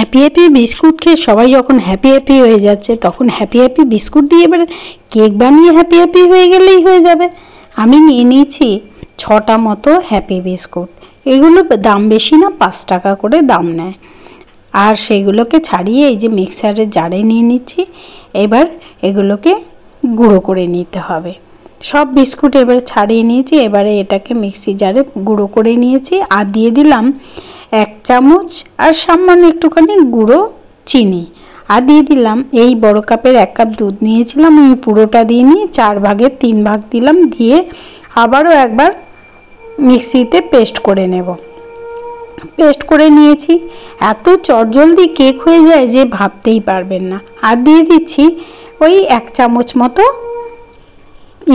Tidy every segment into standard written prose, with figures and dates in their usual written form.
Happy happy biscuit খেয়ে সবাই যখন হ্যাপি হ্যাপি হয়ে যাচ্ছে, তখন হ্যাপি হ্যাপি বিস্কুট দিয়ে এবার কেক বানিয়ে হ্যাপি হ্যাপি হয়ে গেলেই হয়ে যাবে। আমি নিয়ে নিয়েছি 6টা মতো হ্যাপি বিস্কুট। এগুলো দাম বেশি না, 5 টাকা করে দাম নেয়। আর সেগুলোকে ছাড়িয়ে এই যে মিক্সারের জারে নিয়ে নিচ্ছি। এবার এগুলোকে গুঁড়ো করে নিতে হবে। সব বিস্কুট এবার ছাড়িয়ে নিয়েছি। এবারে এটাকে মিক্সি জারে গুঁড়ো করে নিয়েছি। আর দিয়ে দিলাম 1 চামচ আর সামান্য একটুখানি গুঁড়ো চিনি। আর দিয়ে দিলাম এই বড় কাপের 1 কাপ দুধ নিয়েছিলাম, আমি পুরোটা দিয়ে নিয়ে 4 ভাগের 3 ভাগ দিলাম। দিয়ে আবারও একবার মিক্সিতে পেস্ট করে নেব। পেস্ট করে নিয়েছি। এত চটজলদি কেক হয়ে যায় যে ভাবতেই পারবেন না। আর দিয়ে দিচ্ছি ওই 1 চামচ মতো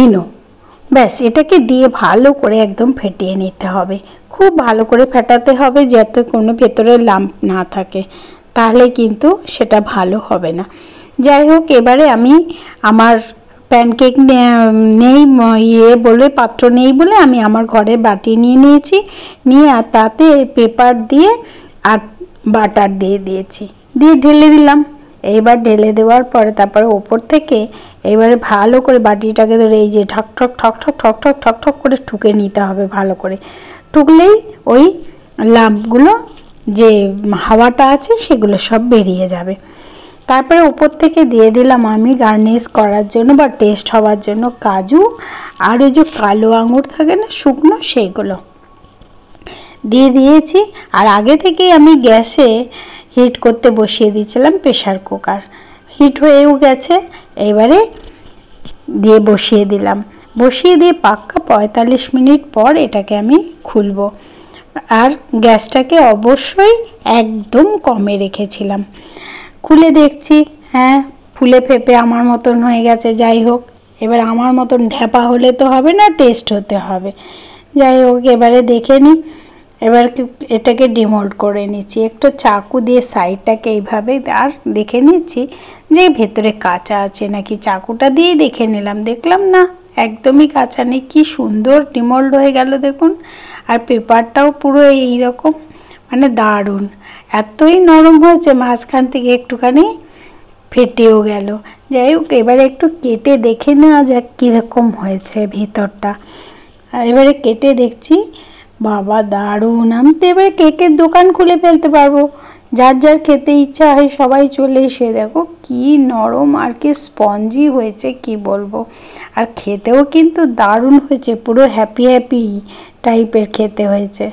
ইনো। ব্যাস, এটাকে দিয়ে ভালো করে একদম ফেটিয়ে নিতে হবে। খুব ভালো করে ফেটাতে হবে যাতে কোনো ভেতরে লাম্প না থাকে, তাহলে কিন্তু সেটা ভালো হবে না। যাই হোক, এবারে আমি আমার প্যানকেক নেই বলে, পাত্র নেই বলে আমি আমার ঘরে বাটি নিয়ে নিয়েছি। নিয়ে আর তাতে পেপার দিয়ে আর বাটার দিয়ে দিয়েছি, দিয়ে ঢেলে দিলাম। এইবার ঢেলে দেওয়ার পরে তারপরে ওপর থেকে এবারে ভালো করে বাটিটাকে ধরে এই যে ঠক ঠক ঠক ঠক ঠক ঠক ঠক ঠক করে ঠুকে নিতে হবে। ভালো করে ঠুকলেই ওই লাম্পগুলো যে হাওয়াটা আছে সেগুলো সব বেরিয়ে যাবে। তারপরে উপর থেকে দিয়ে দিলাম আমি গার্নিশ করার জন্য বা টেস্ট হওয়ার জন্য কাজু আর ওই যে কালো আঙুর থাকে না শুকনো, সেইগুলো দিয়ে দিয়েছি। আর আগে থেকেই আমি গ্যাসে হিট করতে বসিয়ে দিয়েছিলাম প্রেশার কুকার, হিট হয়েও গেছে। এবারে দিয়ে বসিয়ে দিলাম। বসিয়ে দিয়ে পাক্কা 45 মিনিট পর এটাকে আমি খুলব। আর গ্যাসটাকে অবশ্যই একদম কমে রেখেছিলাম। খুলে দেখছি, হ্যাঁ, ফুলে ফেপে আমার মতন হয়ে গেছে। যাই হোক, এবার আমার মতন ঢ্যাপা হলে তো হবে না, টেস্ট হতে হবে। যাই হোক, এবারে দেখে নিই। এবার এটাকে ডিমোল্ড করে নিচ্ছি। একটু চাকু দিয়ে সাইডটাকে এইভাবে আর দেখে নিচ্ছি যে ভেতরে কাঁচা আছে নাকি। চাকুটা দিয়েই দেখে নিলাম, দেখলাম না, একদমই কাঁচা নেই। কি সুন্দর ডিমোল্ড হয়ে গেল দেখুন। আর পেপারটাও পুরো এইরকম, মানে দারুণ। এতই নরম হয়েছে, মাঝখান থেকে একটুখানি ফেটেও গেল। যাই হোক, এবারে একটু কেটে দেখে নেওয়া যাক কীরকম হয়েছে ভিতরটা। এবারে কেটে দেখছি, বাবা দারুণ। আমি তো এবারে কেকের দোকান খুলে ফেলতে পারবো। যার যার খেতে ইচ্ছা হয় সবাই চলে এসে দেখো কি নরম আর কি স্পঞ্জি হয়েছে, কি বলবো। আর খেতেও কিন্তু দারুণ হয়েছে, পুরো হ্যাপি হ্যাপি টাইপের খেতে হয়েছে।